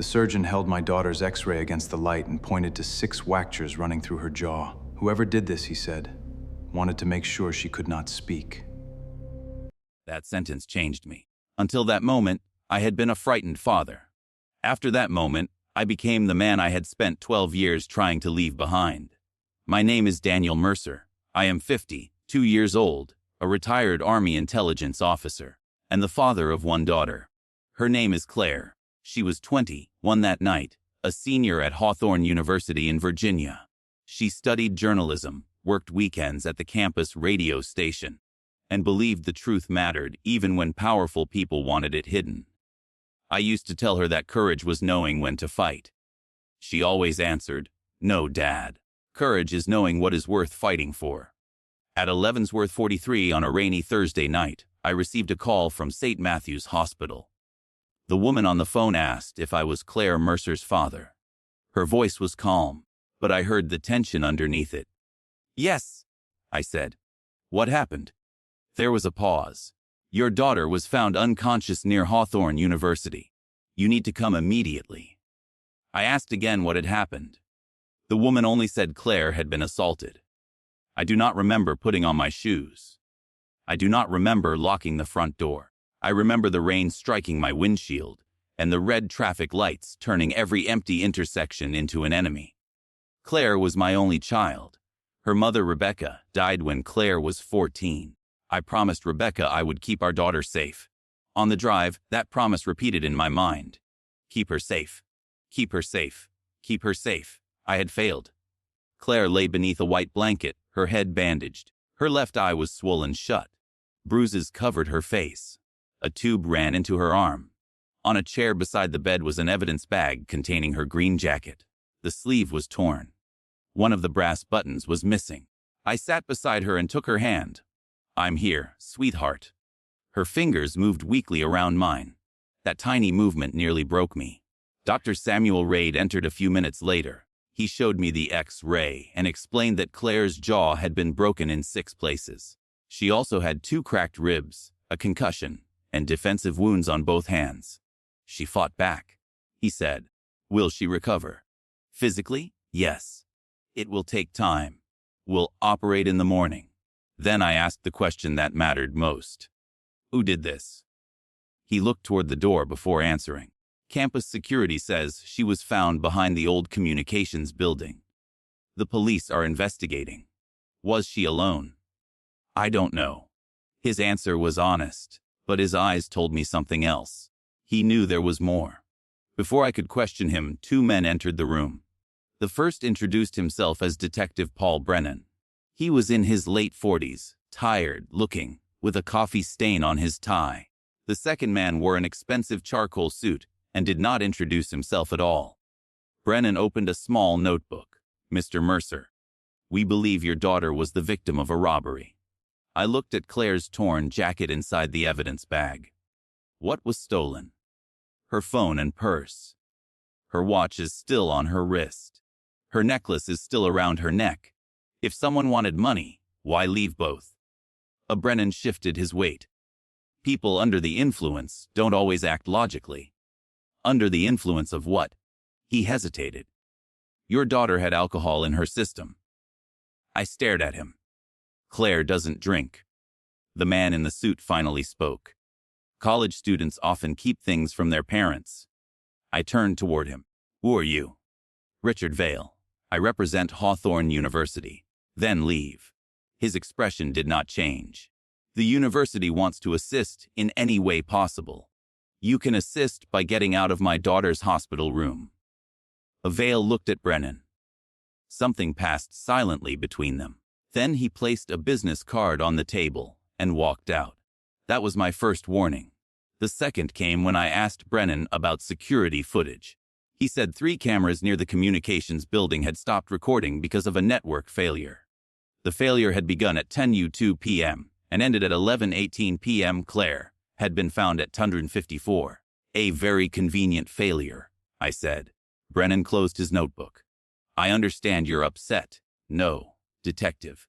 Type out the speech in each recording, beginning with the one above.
The surgeon held my daughter's x-ray against the light and pointed to 6 whackers running through her jaw. Whoever did this, he said, wanted to make sure she could not speak. That sentence changed me. Until that moment, I had been a frightened father. After that moment, I became the man I had spent 12 years trying to leave behind. My name is Daniel Mercer. I am 52 years old, a retired Army intelligence officer, and the father of 1 daughter. Her name is Claire. She was 21 that night, a senior at Hawthorne University in Virginia. She studied journalism, worked weekends at the campus radio station, and believed the truth mattered even when powerful people wanted it hidden. I used to tell her that courage was knowing when to fight. She always answered, "No, Dad. Courage is knowing what is worth fighting for." At 11:43 on a rainy Thursday night, I received a call from St. Matthew's Hospital. The woman on the phone asked if I was Claire Mercer's father. Her voice was calm, but I heard the tension underneath it. "Yes," I said. "What happened?" There was a pause. "Your daughter was found unconscious near Hawthorne University. You need to come immediately." I asked again what had happened. The woman only said Claire had been assaulted. I do not remember putting on my shoes. I do not remember locking the front door. I remember the rain striking my windshield and the red traffic lights turning every empty intersection into an enemy. Claire was my only child. Her mother, Rebecca, died when Claire was 14. I promised Rebecca I would keep our daughter safe. On the drive, that promise repeated in my mind. Keep her safe. Keep her safe. Keep her safe. I had failed. Claire lay beneath a white blanket, her head bandaged. Her left eye was swollen shut. Bruises covered her face. A tube ran into her arm. On a chair beside the bed was an evidence bag containing her green jacket. The sleeve was torn. One of the brass buttons was missing. I sat beside her and took her hand. "I'm here, sweetheart." Her fingers moved weakly around mine. That tiny movement nearly broke me. Dr. Samuel Raid entered a few minutes later. He showed me the X-ray and explained that Claire's jaw had been broken in 6 places. She also had 2 cracked ribs, a concussion, and defensive wounds on both hands. She fought back. He said, "Will she recover?" "Physically, yes. It will take time. We'll operate in the morning." Then I asked the question that mattered most. "Who did this?" He looked toward the door before answering. "Campus security says she was found behind the old communications building. The police are investigating." "Was she alone?" "I don't know." His answer was honest, but his eyes told me something else. He knew there was more. Before I could question him, 2 men entered the room. The first introduced himself as Detective Paul Brennan. He was in his late 40s, tired looking, with a coffee stain on his tie. The second man wore an expensive charcoal suit and did not introduce himself at all. Brennan opened a small notebook. "Mr. Mercer, we believe your daughter was the victim of a robbery." I looked at Claire's torn jacket inside the evidence bag. What was stolen? Her phone and purse. Her watch is still on her wrist. Her necklace is still around her neck. If someone wanted money, why leave both? Brennan shifted his weight. People under the influence don't always act logically. Under the influence of what? He hesitated. Your daughter had alcohol in her system. I stared at him. Claire doesn't drink. The man in the suit finally spoke. College students often keep things from their parents. I turned toward him. Who are you? Richard Vale. I represent Hawthorne University. Then leave. His expression did not change. The university wants to assist in any way possible. You can assist by getting out of my daughter's hospital room. Vale looked at Brennan. Something passed silently between them. Then he placed a business card on the table and walked out. That was my first warning. The second came when I asked Brennan about security footage. He said 3 cameras near the communications building had stopped recording because of a network failure. The failure had begun at 10:02 p.m. and ended at 11:18 p.m. Claire had been found at 154. A very convenient failure, I said. Brennan closed his notebook. I understand you're upset. No, detective.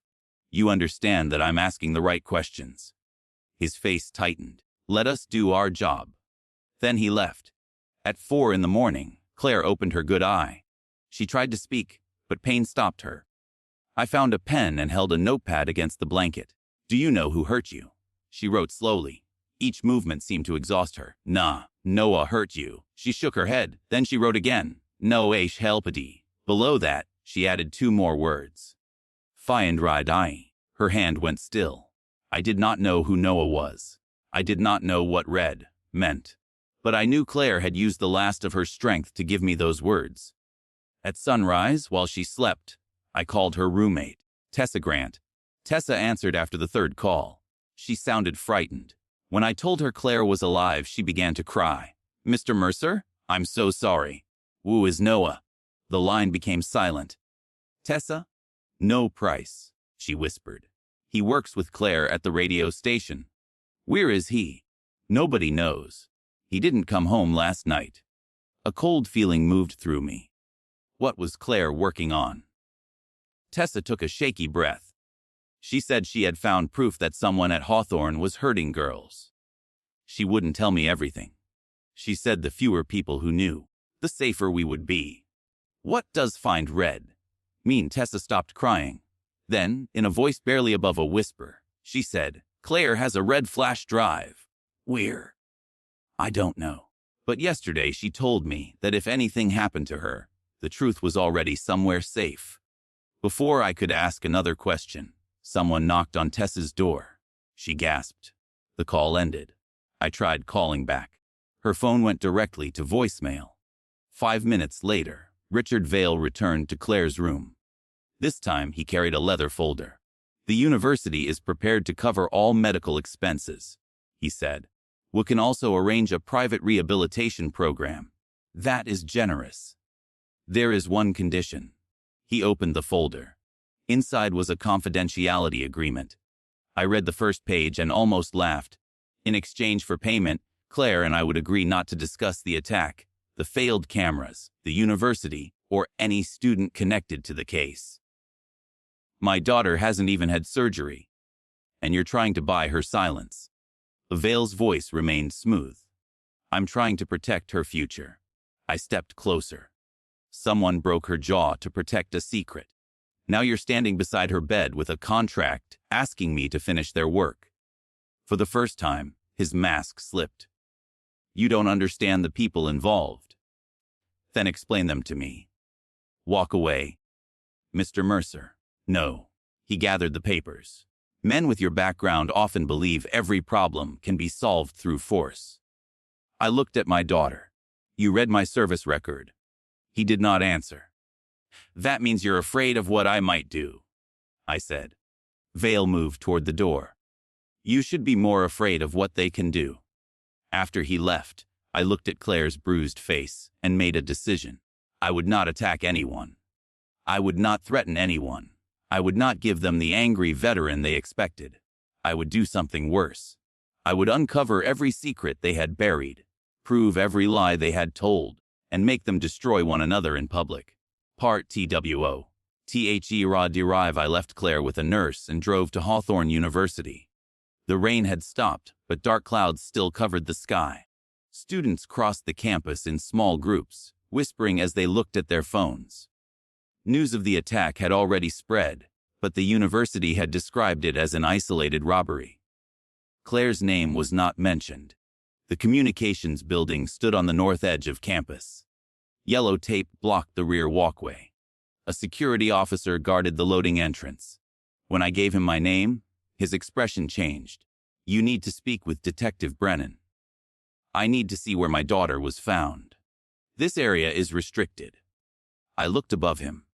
You understand that I'm asking the right questions. His face tightened. Let us do our job. Then he left. At 4 in the morning, Claire opened her good eye. She tried to speak, but pain stopped her. I found a pen and held a notepad against the blanket. "Do you know who hurt you?" She wrote slowly. Each movement seemed to exhaust her. "Nah, Noah hurt you." She shook her head. Then she wrote again. "No aish helpadi." Below that, she added 2 more words. "Find dai." Her hand went still. I did not know who Noah was. I did not know what red meant. But I knew Claire had used the last of her strength to give me those words. At sunrise, while she slept, I called her roommate, Tessa Grant. Tessa answered after the 3rd call. She sounded frightened. When I told her Claire was alive, she began to cry. "Mr. Mercer, I'm so sorry. Who is Noah?" The line became silent. "Tessa? No Price," she whispered. "He works with Claire at the radio station." "Where is he?" "Nobody knows. He didn't come home last night." A cold feeling moved through me. What was Claire working on? Tessa took a shaky breath. She said she had found proof that someone at Hawthorne was hurting girls. She wouldn't tell me everything. She said the fewer people who knew, the safer we would be. "What does find red mean?" Tessa stopped crying. Then, in a voice barely above a whisper, she said, "Claire has a red flash drive." "Where?" "I don't know. But yesterday she told me that if anything happened to her, the truth was already somewhere safe." Before I could ask another question, someone knocked on Tessa's door. She gasped. The call ended. I tried calling back. Her phone went directly to voicemail. 5 minutes later, Richard Vale returned to Claire's room. This time he carried a leather folder. "The university is prepared to cover all medical expenses," he said. "We can also arrange a private rehabilitation program. That is generous. There is one condition." He opened the folder. Inside was a confidentiality agreement. I read the first page and almost laughed. In exchange for payment, Claire and I would agree not to discuss the attack, the failed cameras, the university, or any student connected to the case. "My daughter hasn't even had surgery, and you're trying to buy her silence." Vale's voice remained smooth. "I'm trying to protect her future." I stepped closer. "Someone broke her jaw to protect a secret. Now you're standing beside her bed with a contract asking me to finish their work." For the first time, his mask slipped. "You don't understand the people involved." "Then explain them to me." "Walk away." "Mr. Mercer." "No." He gathered the papers. "Men with your background often believe every problem can be solved through force." I looked at my daughter. "You read my service record." He did not answer. "That means you're afraid of what I might do," I said. Vale moved toward the door. "You should be more afraid of what they can do." After he left, I looked at Claire's bruised face and made a decision. I would not attack anyone. I would not threaten anyone. I would not give them the angry veteran they expected. I would do something worse. I would uncover every secret they had buried, prove every lie they had told, and make them destroy one another in public. Part TWO. THE derive. I left Claire with a nurse and drove to Hawthorne University. The rain had stopped, but dark clouds still covered the sky. Students crossed the campus in small groups, whispering as they looked at their phones. News of the attack had already spread, but the university had described it as an isolated robbery. Claire's name was not mentioned. The communications building stood on the north edge of campus. Yellow tape blocked the rear walkway. A security officer guarded the loading entrance. When I gave him my name, his expression changed. "You need to speak with Detective Brennan." "I need to see where my daughter was found. This area is restricted." I looked above him.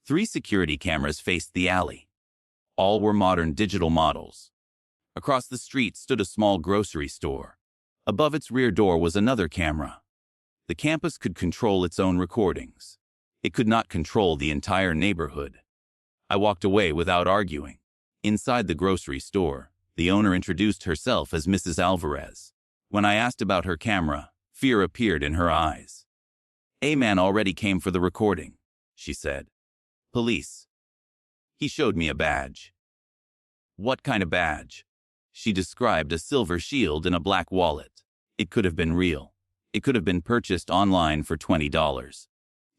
3 security cameras faced the alley. All were modern digital models. Across the street stood a small grocery store. Above its rear door was another camera. The campus could control its own recordings. It could not control the entire neighborhood. I walked away without arguing. Inside the grocery store, the owner introduced herself as Mrs. Alvarez. When I asked about her camera, fear appeared in her eyes. "A man already came for the recording," she said. "Police." He showed me a badge. "What kind of badge?" She described a silver shield in a black wallet. It could have been real. It could have been purchased online for $20.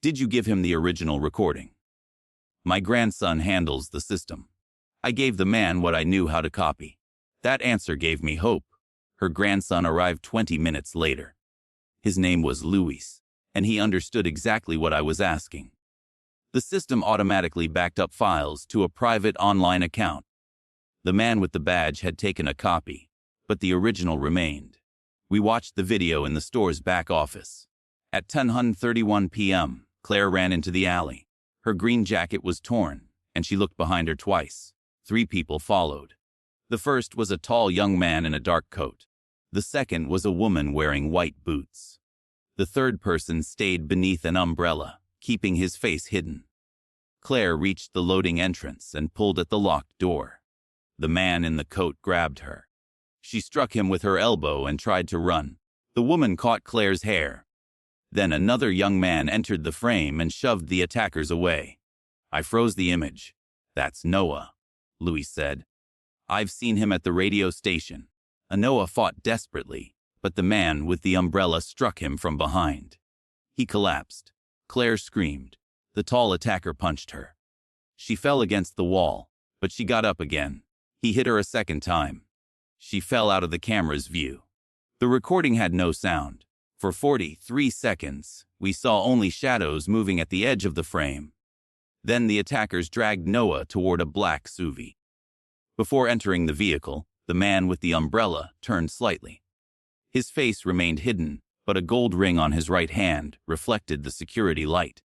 Did you give him the original recording? My grandson handles the system. I gave the man what I knew how to copy. That answer gave me hope. Her grandson arrived 20 minutes later. His name was Luis, and he understood exactly what I was asking. The system automatically backed up files to a private online account. The man with the badge had taken a copy, but the original remained. We watched the video in the store's back office. At 10:31 p.m., Claire ran into the alley. Her green jacket was torn, and she looked behind her twice. 3 people followed. The first was a tall young man in a dark coat. The second was a woman wearing white boots. The third person stayed beneath an umbrella, keeping his face hidden. Claire reached the loading entrance and pulled at the locked door. The man in the coat grabbed her. She struck him with her elbow and tried to run. The woman caught Claire's hair. Then another young man entered the frame and shoved the attackers away. I froze the image. "That's Noah," Louis said. "I've seen him at the radio station." Noah fought desperately, but the man with the umbrella struck him from behind. He collapsed. Claire screamed. The tall attacker punched her. She fell against the wall, but she got up again. He hit her a second time. She fell out of the camera's view. The recording had no sound. For 43 seconds, we saw only shadows moving at the edge of the frame. Then the attackers dragged Noah toward a black SUV. Before entering the vehicle, the man with the umbrella turned slightly. His face remained hidden, but a gold ring on his right hand reflected the security light.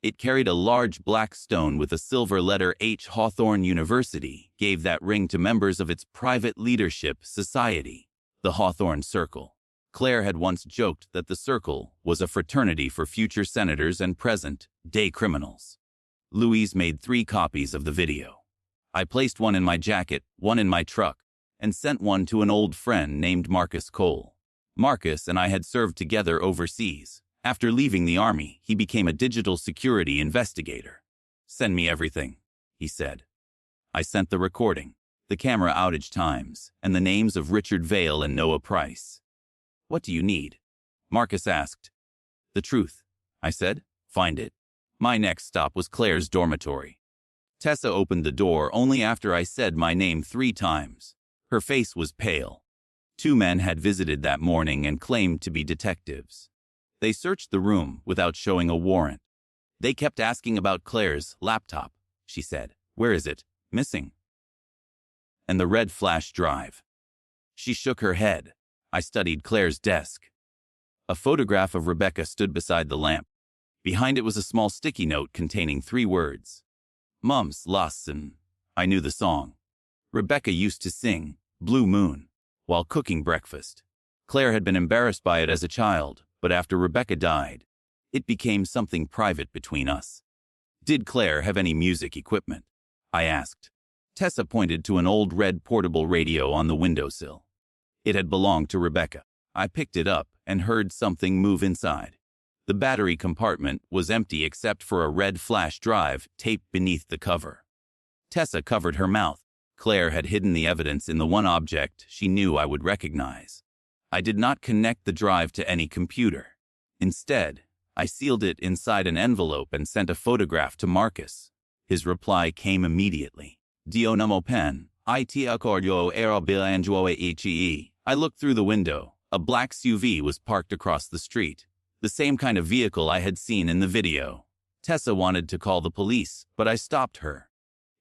It carried a large black stone with a silver letter H. Hawthorne University gave that ring to members of its private leadership society, the Hawthorne Circle. Claire had once joked that the Circle was a fraternity for future senators and present-day criminals. Louise made 3 copies of the video. I placed one in my jacket, one in my truck, and sent one to an old friend named Marcus Cole. Marcus and I had served together overseas. After leaving the army, he became a digital security investigator. "Send me everything," he said. I sent the recording, the camera outage times, and the names of Richard Vale and Noah Price. "What do you need?" Marcus asked. "The truth," I said. "Find it." My next stop was Claire's dormitory. Tessa opened the door only after I said my name 3 times. Her face was pale. 2 men had visited that morning and claimed to be detectives. They searched the room without showing a warrant. "They kept asking about Claire's laptop," she said. "Where is it? Missing." "And the red flash drive." She shook her head. I studied Claire's desk. A photograph of Rebecca stood beside the lamp. Behind it was a small sticky note containing 3 words. "Mums Lassen." I knew the song. Rebecca used to sing "Blue Moon" while cooking breakfast. Claire had been embarrassed by it as a child, but after Rebecca died, it became something private between us. "Did Claire have any music equipment?" I asked. Tessa pointed to an old red portable radio on the windowsill. It had belonged to Rebecca. I picked it up and heard something move inside. The battery compartment was empty except for a red flash drive taped beneath the cover. Tessa covered her mouth. Claire had hidden the evidence in the one object she knew I would recognize. I did not connect the drive to any computer. Instead, I sealed it inside an envelope and sent a photograph to Marcus. His reply came immediately. "Dio namo pen, it accordio era bilanguo HE." I looked through the window. A black SUV was parked across the street. The same kind of vehicle I had seen in the video. Tessa wanted to call the police, but I stopped her.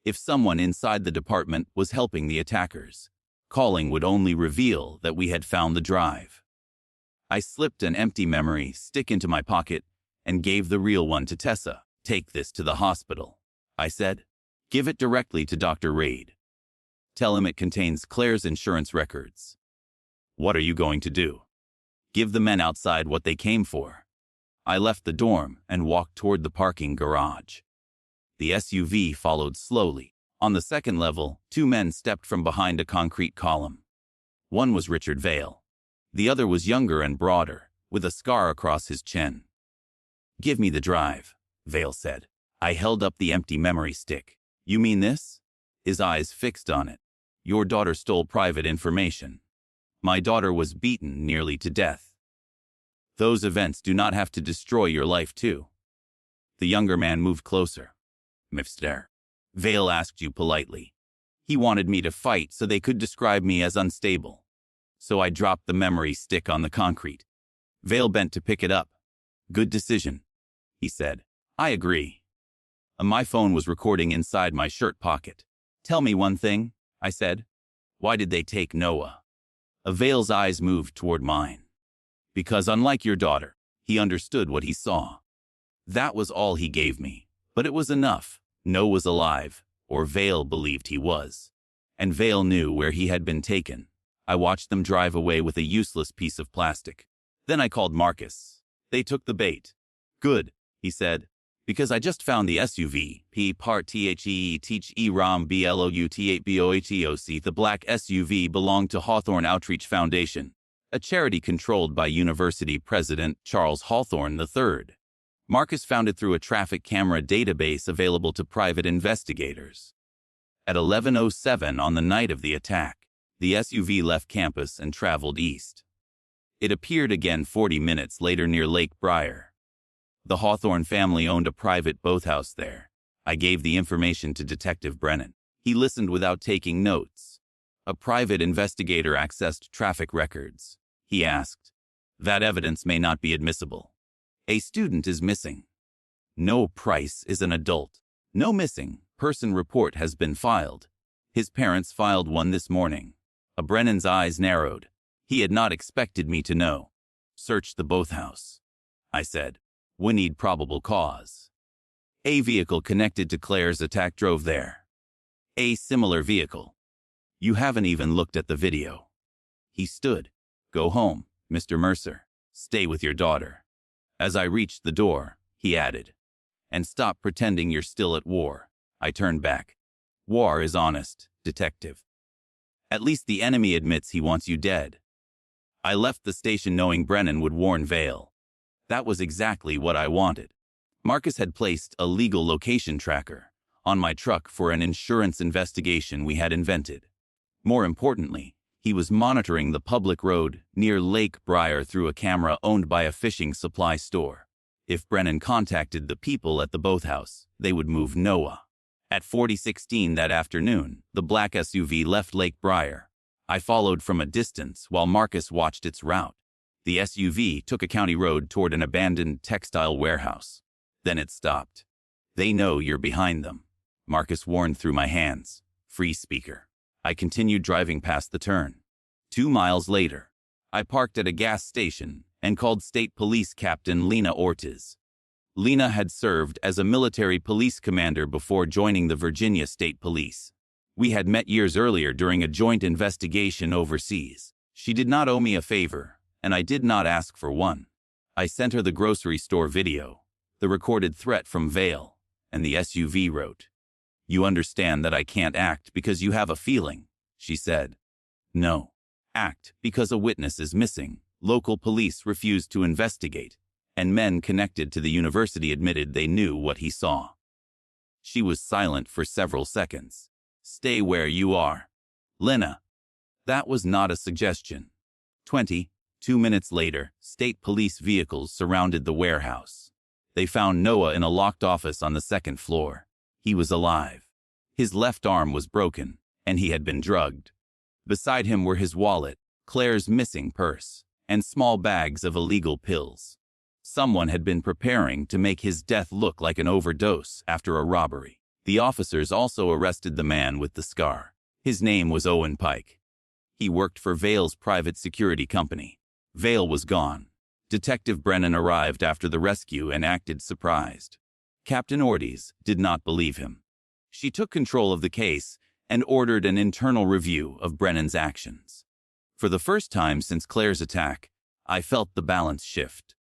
If someone inside the department was helping the attackers, calling would only reveal that we had found the drive. I slipped an empty memory stick into my pocket and gave the real one to Tessa. "Take this to the hospital," I said. "Give it directly to Dr. Reid. Tell him it contains Claire's insurance records." "What are you going to do?" "Give the men outside what they came for." I left the dorm and walked toward the parking garage. The SUV followed slowly. On the second level, 2 men stepped from behind a concrete column. One was Richard Vale. The other was younger and broader, with a scar across his chin. "Give me the drive," Vale said. I held up the empty memory stick. "You mean this?" His eyes fixed on it. "Your daughter stole private information. My daughter was beaten nearly to death." Those events do not have to destroy your life too. The younger man moved closer. Mr. Vale asked you politely. He wanted me to fight so they could describe me as unstable. So I dropped the memory stick on the concrete. Vale bent to pick it up. Good decision, he said. I agree. My phone was recording inside my shirt pocket. Tell me one thing, I said. Why did they take Noah? Vale's eyes moved toward mine. Because unlike your daughter, he understood what he saw. That was all he gave me, but it was enough. Noah was alive, or Vale believed he was. And Vale knew where he had been taken. I watched them drive away with a useless piece of plastic. Then I called Marcus. They took the bait. Good, he said, because I just found the SUV, P-Part THE Teach E-ROM BLOUT8BOHEOC. The black SUV belonged to Hawthorne Outreach Foundation, a charity controlled by University President Charles Hawthorne III. Marcus found it through a traffic camera database available to private investigators. At 11:07 on the night of the attack, the SUV left campus and traveled east. It appeared again 40 minutes later near Lake Briar. The Hawthorne family owned a private boathouse there. I gave the information to Detective Brennan. He listened without taking notes. A private investigator accessed traffic records. He asked, "That evidence may not be admissible. A student is missing. No Price is an adult. No missing person report has been filed. His parents filed one this morning." Brennan's eyes narrowed. He had not expected me to know. "Search the boathouse," I said. "We need probable cause." A vehicle connected to Claire's attack drove there. A similar vehicle. "You haven't even looked at the video." He stood. "Go home, Mr. Mercer. Stay with your daughter." As I reached the door, he added, "And stop pretending you're still at war." I turned back. "War is honest, detective. At least the enemy admits he wants you dead." I left the station knowing Brennan would warn Vale. That was exactly what I wanted. Marcus had placed a legal location tracker on my truck for an insurance investigation we had invented. More importantly, he was monitoring the public road near Lake Briar through a camera owned by a fishing supply store. If Brennan contacted the people at the boathouse, they would move Noah. At 40:16 that afternoon, the black SUV left Lake Briar. I followed from a distance while Marcus watched its route. The SUV took a county road toward an abandoned textile warehouse. Then it stopped. "They know you're behind them," Marcus warned through my hands. Free speaker. I continued driving past the turn. 2 miles later, I parked at a gas station and called State Police Captain Lena Ortiz. Lena had served as a military police commander before joining the Virginia State Police. We had met years earlier during a joint investigation overseas. She did not owe me a favor, and I did not ask for one. I sent her the grocery store video, the recorded threat from Vale, and the SUV wrote, "You understand that I can't act because you have a feeling," she said. "No. Act because a witness is missing." Local police refused to investigate, and men connected to the university admitted they knew what he saw. She was silent for several seconds. "Stay where you are, Lena." That was not a suggestion. 22 minutes later, state police vehicles surrounded the warehouse. They found Noah in a locked office on the second floor. He was alive. His left arm was broken, and he had been drugged. Beside him were his wallet, Claire's missing purse, and small bags of illegal pills. Someone had been preparing to make his death look like an overdose after a robbery. The officers also arrested the man with the scar. His name was Owen Pike. He worked for Vale's private security company. Vale was gone. Detective Brennan arrived after the rescue and acted surprised. Captain Ortiz did not believe him. She took control of the case and ordered an internal review of Brennan's actions. For the first time since Claire's attack, I felt the balance shift.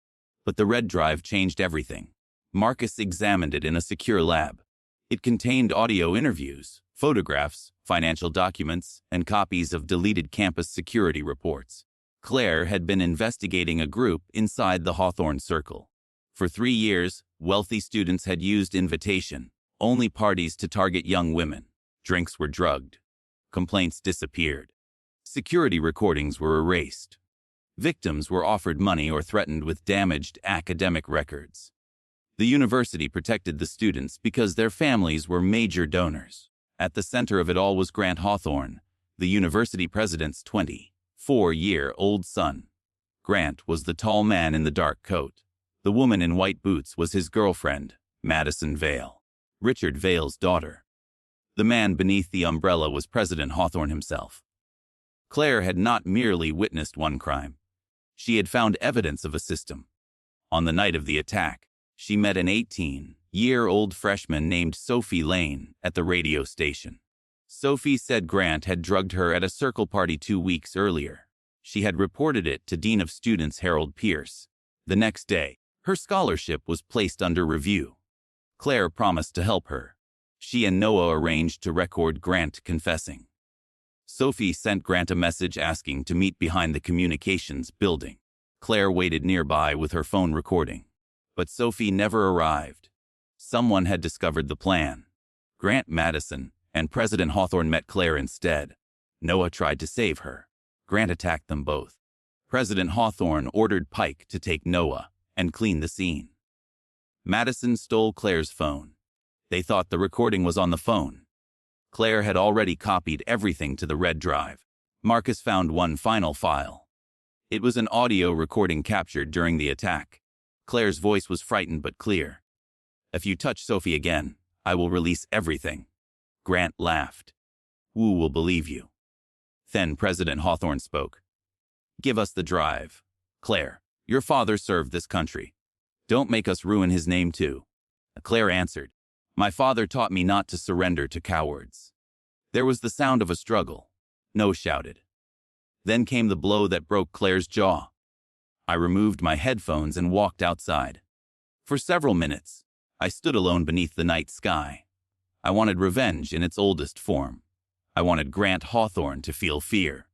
But the red drive changed everything. Marcus examined it in a secure lab. It contained audio interviews, photographs, financial documents, and copies of deleted campus security reports. Claire had been investigating a group inside the Hawthorne Circle. For 3 years, wealthy students had used invitation-only parties to target young women. Drinks were drugged. Complaints disappeared. Security recordings were erased. Victims were offered money or threatened with damaged academic records. The university protected the students because their families were major donors. At the center of it all was Grant Hawthorne, the university president's 24-year-old son. Grant was the tall man in the dark coat. The woman in white boots was his girlfriend, Madison Vale, Richard Vale's daughter. The man beneath the umbrella was President Hawthorne himself. Claire had not merely witnessed one crime. She had found evidence of a system. On the night of the attack, she met an 18-year-old freshman named Sophie Lane at the radio station. Sophie said Grant had drugged her at a circle party 2 weeks earlier. She had reported it to Dean of Students Harold Pierce. The next day, her scholarship was placed under review. Claire promised to help her. She and Noah arranged to record Grant confessing. Sophie sent Grant a message asking to meet behind the communications building. Claire waited nearby with her phone recording. But Sophie never arrived. Someone had discovered the plan. Grant Madison and President Hawthorne met Claire instead. Noah tried to save her. Grant attacked them both. President Hawthorne ordered Pike to take Noah and clean the scene. Madison stole Claire's phone. They thought the recording was on the phone. Claire had already copied everything to the red drive. Marcus found one final file. It was an audio recording captured during the attack. Claire's voice was frightened but clear. "If you touch Sophie again, I will release everything." Grant laughed. "Who will believe you?" Then President Hawthorne spoke. "Give us the drive. Claire, your father served this country. Don't make us ruin his name too." Claire answered, "My father taught me not to surrender to cowards." There was the sound of a struggle. No shouted. Then came the blow that broke Claire's jaw. I removed my headphones and walked outside. For several minutes, I stood alone beneath the night sky. I wanted revenge in its oldest form. I wanted Grant Hawthorne to feel fear.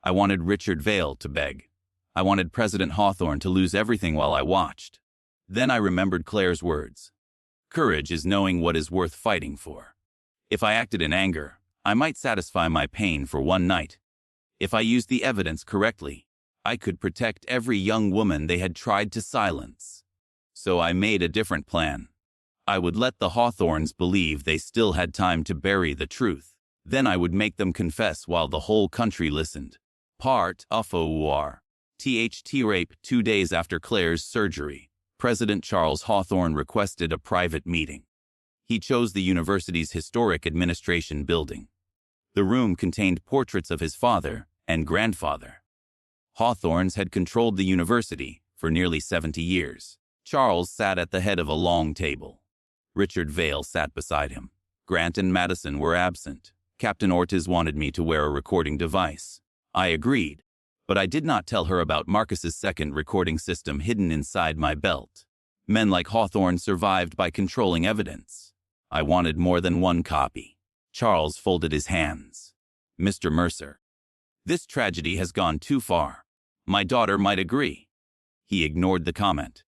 I wanted Richard Vale to beg. I wanted President Hawthorne to lose everything while I watched. Then I remembered Claire's words. Courage is knowing what is worth fighting for. If I acted in anger, I might satisfy my pain for one night. If I used the evidence correctly, I could protect every young woman they had tried to silence. So I made a different plan. I would let the Hawthornes believe they still had time to bury the truth. Then I would make them confess while the whole country listened. Part of OUR. THT rape 2 days after Claire's surgery. President Charles Hawthorne requested a private meeting. He chose the university's historic administration building. The room contained portraits of his father and grandfather. Hawthornes had controlled the university for nearly 70 years. Charles sat at the head of a long table. Richard Vale sat beside him. Grant and Madison were absent. Captain Ortiz wanted me to wear a recording device. I agreed, but I did not tell her about Marcus's second recording system hidden inside my belt. Men like Hawthorne survived by controlling evidence. I wanted more than one copy. Charles folded his hands. "Mr. Mercer, this tragedy has gone too far. My daughter might agree." He ignored the comment.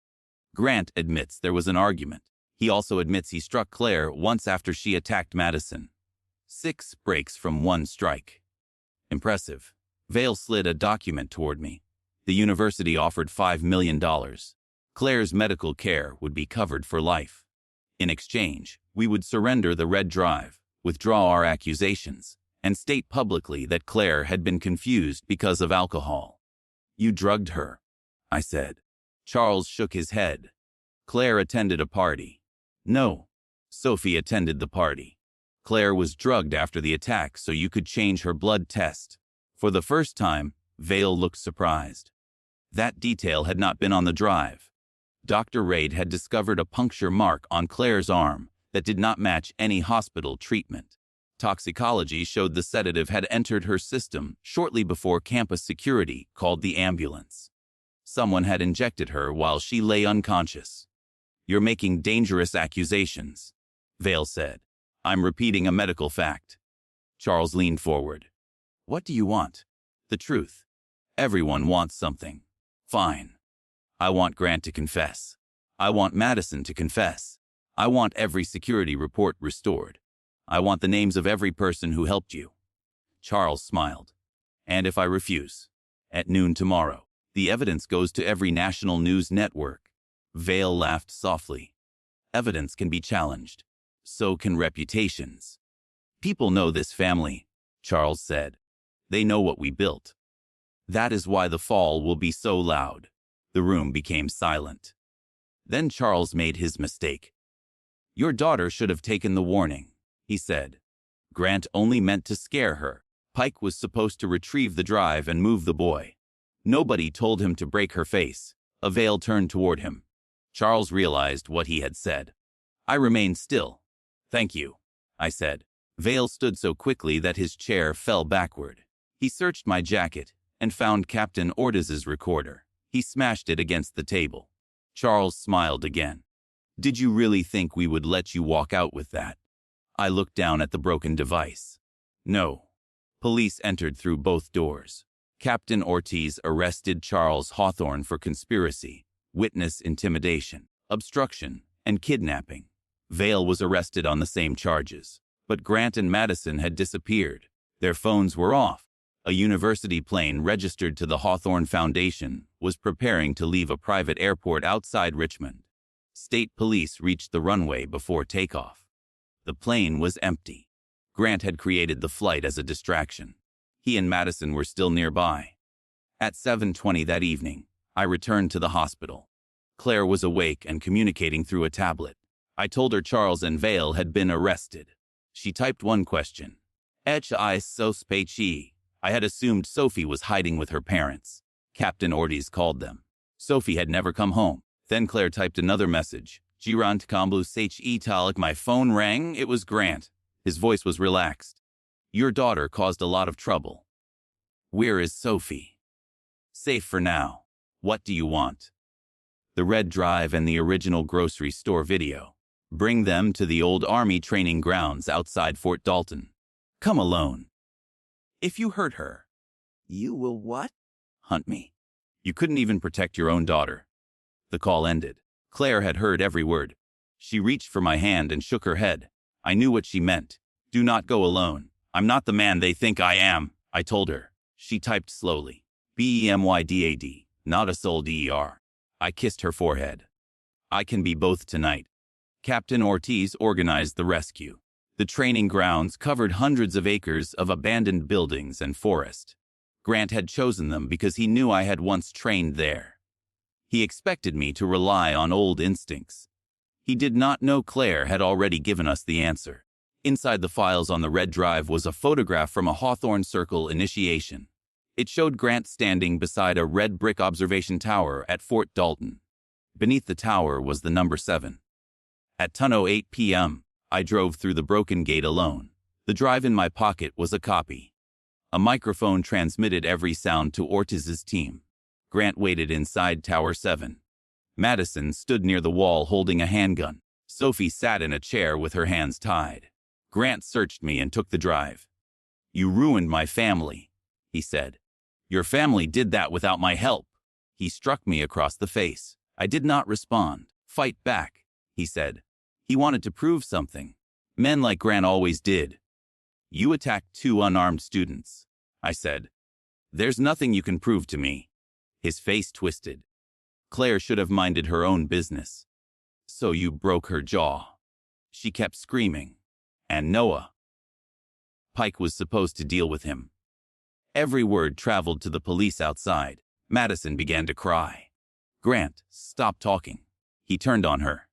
Grant admits there was an argument. He also admits he struck Claire once after she attacked Madison. 6 breaks from 1 strike. Impressive. Vale slid a document toward me. The university offered $5 million. Claire's medical care would be covered for life. In exchange, we would surrender the red drive, withdraw our accusations, and state publicly that Claire had been confused because of alcohol. "You drugged her," I said. Charles shook his head. "Claire attended a party." "No, Sophie attended the party. Claire was drugged after the attack so you could change her blood test." For the first time, Vale looked surprised. That detail had not been on the drive. Dr. Raid had discovered a puncture mark on Claire's arm that did not match any hospital treatment. Toxicology showed the sedative had entered her system shortly before campus security called the ambulance. Someone had injected her while she lay unconscious. "You're making dangerous accusations," Vale said. "I'm repeating a medical fact." Charles leaned forward. "What do you want?" "The truth. Everyone wants something." "Fine. I want Grant to confess. I want Madison to confess. I want every security report restored. I want the names of every person who helped you." Charles smiled. "And if I refuse?" "At noon tomorrow, The evidence goes to every national news network. Vale laughed softly. Evidence can be challenged. So can reputations. People know this family, Charles said. They know what we built. That is why the fall will be so loud. The room became silent. Then Charles made his mistake. Your daughter should have taken the warning, he said. Grant only meant to scare her. Pike was supposed to retrieve the drive and move the boy. Nobody told him to break her face. A veil turned toward him. Charles realized what he had said. I remained still. Thank you, I said. Vale stood so quickly that his chair fell backward. He searched my jacket and found Captain Ortiz's recorder. He smashed it against the table. Charles smiled again. Did you really think we would let you walk out with that? I looked down at the broken device. No. Police entered through both doors. Captain Ortiz arrested Charles Hawthorne for conspiracy, witness intimidation, obstruction, and kidnapping. Vale was arrested on the same charges, but Grant and Madison had disappeared. Their phones were off. A university plane registered to the Hawthorne Foundation was preparing to leave a private airport outside Richmond. State police reached the runway before takeoff. The plane was empty. Grant had created the flight as a distraction. He and Madison were still nearby. At 7:20 that evening, I returned to the hospital. Claire was awake and communicating through a tablet. I told her Charles and Vale had been arrested. She typed one question. I sospechi. I had assumed Sophie was hiding with her parents. Captain Ortiz called them. Sophie had never come home. Then Claire typed another message. Girant Kambu Sech Italic. My phone rang. It was Grant. His voice was relaxed. Your daughter caused a lot of trouble. Where is Sophie? Safe for now. What do you want? The red drive and the original grocery store video. Bring them to the old Army training grounds outside Fort Dalton. Come alone. If you hurt her, you will what? Hunt me. You couldn't even protect your own daughter. The call ended. Claire had heard every word. She reached for my hand and shook her head. I knew what she meant. Do not go alone. I'm not the man they think I am, I told her. She typed slowly. BEMYDAD, not a soul DER. I kissed her forehead. I can be both tonight. Captain Ortiz organized the rescue. The training grounds covered hundreds of acres of abandoned buildings and forest. Grant had chosen them because he knew I had once trained there. He expected me to rely on old instincts. He did not know Claire had already given us the answer. Inside the files on the red drive was a photograph from a Hawthorne Circle initiation. It showed Grant standing beside a red brick observation tower at Fort Dalton. Beneath the tower was the number 7. At 10:08 p.m., I drove through the broken gate alone. The drive in my pocket was a copy. A microphone transmitted every sound to Ortiz's team. Grant waited inside Tower 7. Madison stood near the wall holding a handgun. Sophie sat in a chair with her hands tied. Grant searched me and took the drive. You ruined my family, he said. Your family did that without my help. He struck me across the face. I did not respond. Fight back, he said. He wanted to prove something. Men like Grant always did. You attacked 2 unarmed students, I said. There's nothing you can prove to me. His face twisted. Claire should have minded her own business. So you broke her jaw. She kept screaming. And Noah. Pike was supposed to deal with him. Every word traveled to the police outside. Madison began to cry. Grant, stop talking. He turned on her.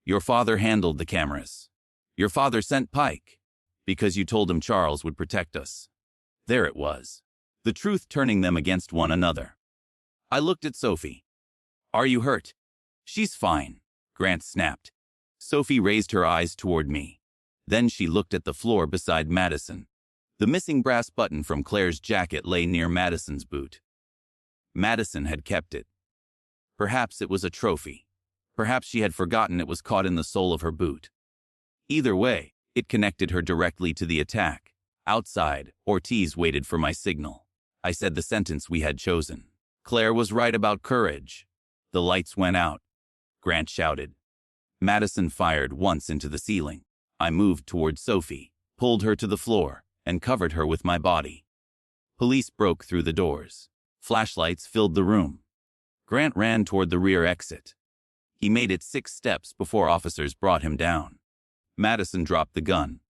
Your father handled the cameras. Your father sent Pike because you told him Charles would protect us. There it was. The truth turning them against one another. I looked at Sophie. Are you hurt? She's fine, Grant snapped. Sophie raised her eyes toward me. Then she looked at the floor beside Madison. The missing brass button from Claire's jacket lay near Madison's boot. Madison had kept it. Perhaps it was a trophy. Perhaps she had forgotten it was caught in the sole of her boot. Either way, it connected her directly to the attack. Outside, Ortiz waited for my signal. I said the sentence we had chosen. Claire was right about courage. The lights went out. Grant shouted. Madison fired once into the ceiling. I moved toward Sophie, pulled her to the floor, and covered her with my body. Police broke through the doors. Flashlights filled the room. Grant ran toward the rear exit. He made it 6 steps before officers brought him down. Madison dropped the gun.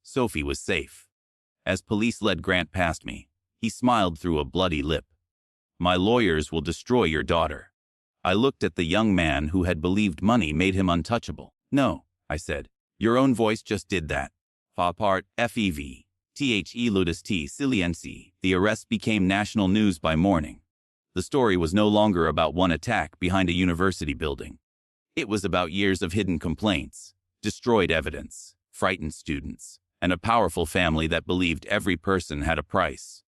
Sophie was safe. As police led Grant past me, he smiled through a bloody lip. "My lawyers will destroy your daughter." I looked at the young man who had believed money made him untouchable. "No," I said. "Your own voice just did that." Fa part FEV. The ludus T siliensi. The arrest became national news by morning. The story was no longer about one attack behind a university building. It was about years of hidden complaints, destroyed evidence, frightened students, and a powerful family that believed every person had a price.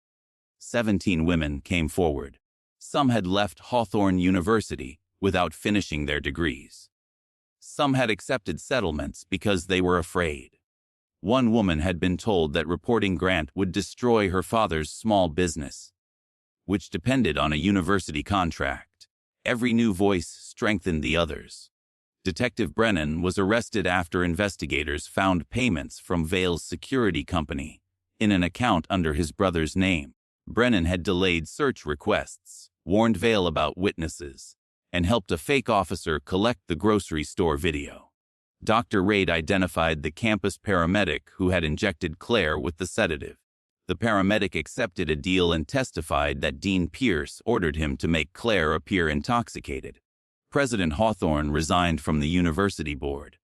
17 women came forward. Some had left Hawthorne University without finishing their degrees. Some had accepted settlements because they were afraid. One woman had been told that reporting Grant would destroy her father's small business, which depended on a university contract. Every new voice strengthened the others. Detective Brennan was arrested after investigators found payments from Vale's security company in an account under his brother's name. Brennan had delayed search requests, warned Vale about witnesses, and helped a fake officer collect the grocery store video. Dr. Raid identified the campus paramedic who had injected Claire with the sedative. The paramedic accepted a deal and testified that Dean Pierce ordered him to make Claire appear intoxicated. President Hawthorne resigned from the university board.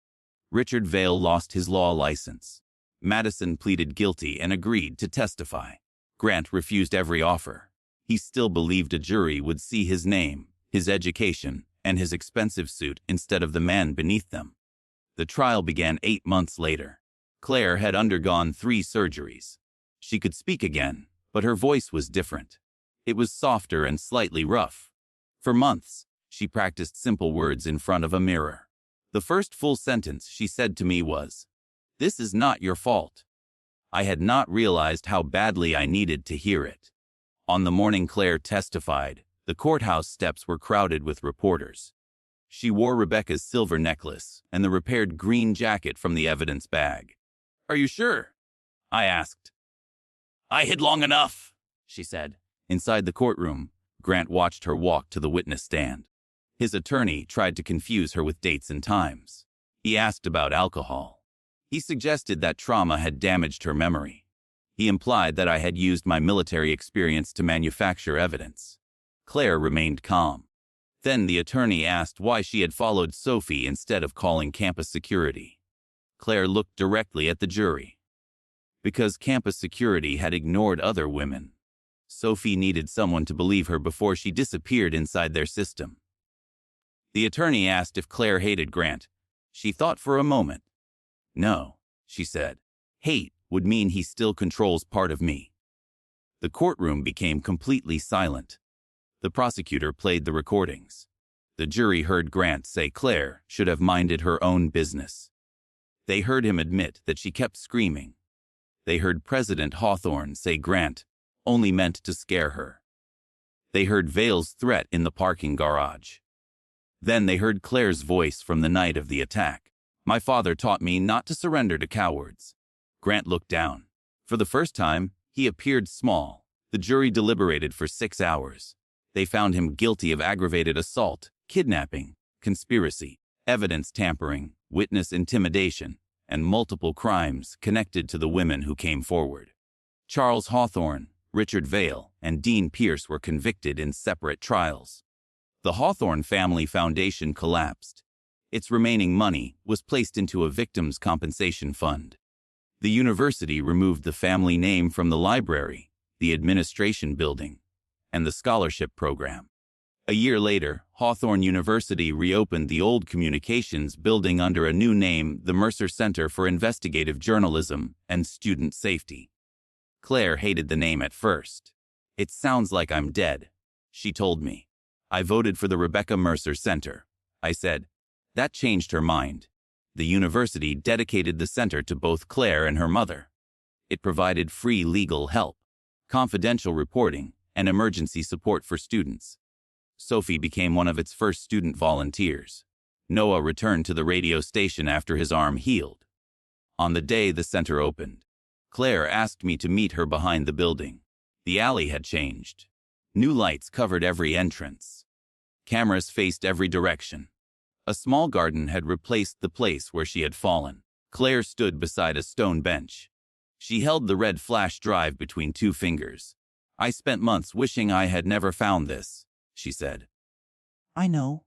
Richard Vale lost his law license. Madison pleaded guilty and agreed to testify. Grant refused every offer. He still believed a jury would see his name, his education, and his expensive suit instead of the man beneath them. The trial began 8 months later. Claire had undergone 3 surgeries. She could speak again, but her voice was different. It was softer and slightly rough. For months, she practiced simple words in front of a mirror. The first full sentence she said to me was, "This is not your fault." I had not realized how badly I needed to hear it. On the morning Claire testified, the courthouse steps were crowded with reporters. She wore Rebecca's silver necklace and the repaired green jacket from the evidence bag. "Are you sure?" I asked. "I hid long enough," she said. Inside the courtroom, Grant watched her walk to the witness stand. His attorney tried to confuse her with dates and times. He asked about alcohol. He suggested that trauma had damaged her memory. He implied that I had used my military experience to manufacture evidence. Claire remained calm. Then the attorney asked why she had followed Sophie instead of calling campus security. Claire looked directly at the jury. Because campus security had ignored other women. Sophie needed someone to believe her before she disappeared inside their system. The attorney asked if Claire hated Grant. She thought for a moment. "No," she said. "Hate would mean he still controls part of me." The courtroom became completely silent. The prosecutor played the recordings. The jury heard Grant say Claire should have minded her own business. They heard him admit that she kept screaming. They heard President Hawthorne say Grant only meant to scare her. They heard Vale's threat in the parking garage. Then they heard Claire's voice from the night of the attack. "My father taught me not to surrender to cowards." Grant looked down. For the first time, he appeared small. The jury deliberated for 6 hours. They found him guilty of aggravated assault, kidnapping, conspiracy, evidence tampering, witness intimidation, and multiple crimes connected to the women who came forward. Charles Hawthorne, Richard Vale, and Dean Pierce were convicted in separate trials. The Hawthorne Family Foundation collapsed. Its remaining money was placed into a victims' compensation fund. The university removed the family name from the library, the administration building, and the scholarship program. A year later, Hawthorne University reopened the old communications building under a new name, the Mercer Center for Investigative Journalism and Student Safety. Claire hated the name at first. "It sounds like I'm dead," she told me. "I voted for the Rebecca Mercer Center." I said. That changed her mind. The university dedicated the center to both Claire and her mother. It provided free legal help, confidential reporting, and emergency support for students. Sophie became one of its first student volunteers. Noah returned to the radio station after his arm healed. On the day the center opened, Claire asked me to meet her behind the building. The alley had changed. New lights covered every entrance. Cameras faced every direction. A small garden had replaced the place where she had fallen. Claire stood beside a stone bench. She held the red flash drive between two fingers. "I spent months wishing I had never found this," she said. I know.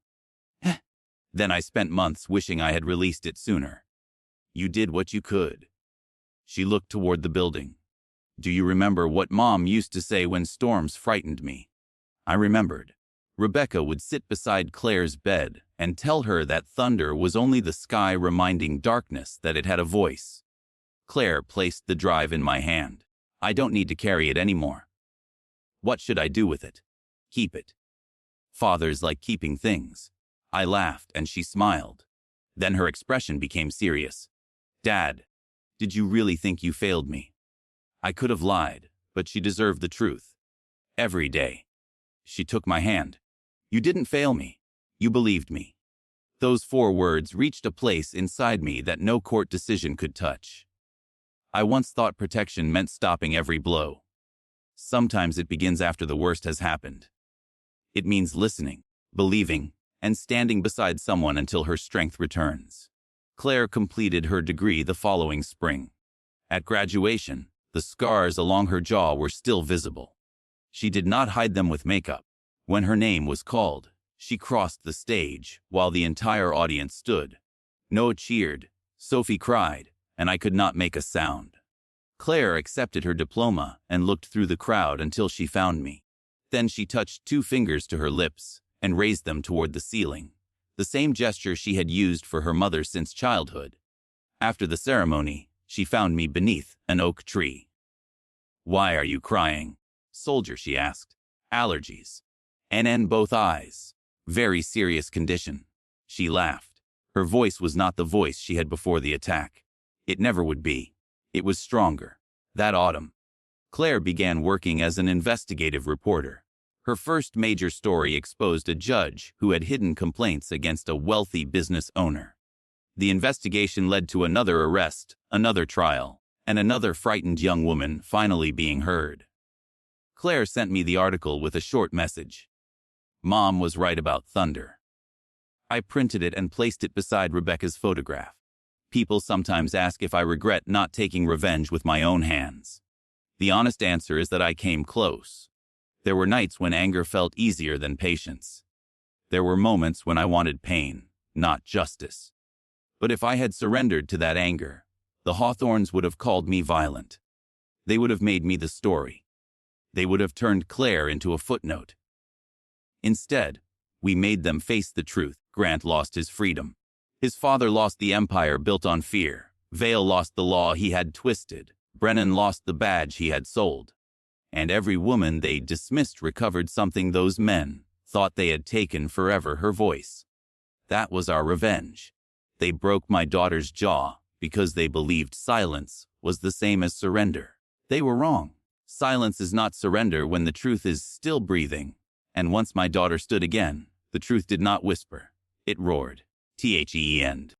"Then I spent months wishing I had released it sooner." "You did what you could." She looked toward the building. "Do you remember what Mom used to say when storms frightened me?" I remembered. Rebecca would sit beside Claire's bed and tell her that thunder was only the sky reminding darkness that it had a voice. Claire placed the drive in my hand. "I don't need to carry it anymore." "What should I do with it?" "Keep it. Fathers like keeping things." I laughed and she smiled. Then her expression became serious. "Dad, did you really think you failed me?" I could have lied, but she deserved the truth. "Every day." She took my hand. "You didn't fail me. You believed me." Those 4 words reached a place inside me that no court decision could touch. I once thought protection meant stopping every blow. Sometimes it begins after the worst has happened. It means listening, believing, and standing beside someone until her strength returns. Claire completed her degree the following spring. At graduation, the scars along her jaw were still visible. She did not hide them with makeup. When her name was called, she crossed the stage while the entire audience stood. Noah cheered, Sophie cried, and I could not make a sound. Claire accepted her diploma and looked through the crowd until she found me. Then she touched 2 fingers to her lips and raised them toward the ceiling, the same gesture she had used for her mother since childhood. After the ceremony, she found me beneath an oak tree. "Why are you crying?" "Soldier," she asked. "Allergies." "And both eyes." "Very serious condition." She laughed. Her voice was not the voice she had before the attack. It never would be. It was stronger. That autumn, Claire began working as an investigative reporter. Her first major story exposed a judge who had hidden complaints against a wealthy business owner. The investigation led to another arrest, another trial, and another frightened young woman finally being heard. Claire sent me the article with a short message. Mom was right about thunder. I printed it and placed it beside Rebecca's photograph. People sometimes ask if I regret not taking revenge with my own hands. The honest answer is that I came close. There were nights when anger felt easier than patience. There were moments when I wanted pain, not justice. But if I had surrendered to that anger, the Hawthorns would have called me violent. They would have made me the story. They would have turned Claire into a footnote. Instead, we made them face the truth. Grant lost his freedom. His father lost the empire built on fear. Vale lost the law he had twisted. Brennan lost the badge he had sold. And every woman they dismissed recovered something those men thought they had taken forever: her voice. That was our revenge. They broke my daughter's jaw because they believed silence was the same as surrender. They were wrong. Silence is not surrender when the truth is still breathing. And once my daughter stood again, the truth did not whisper. It roared. The end.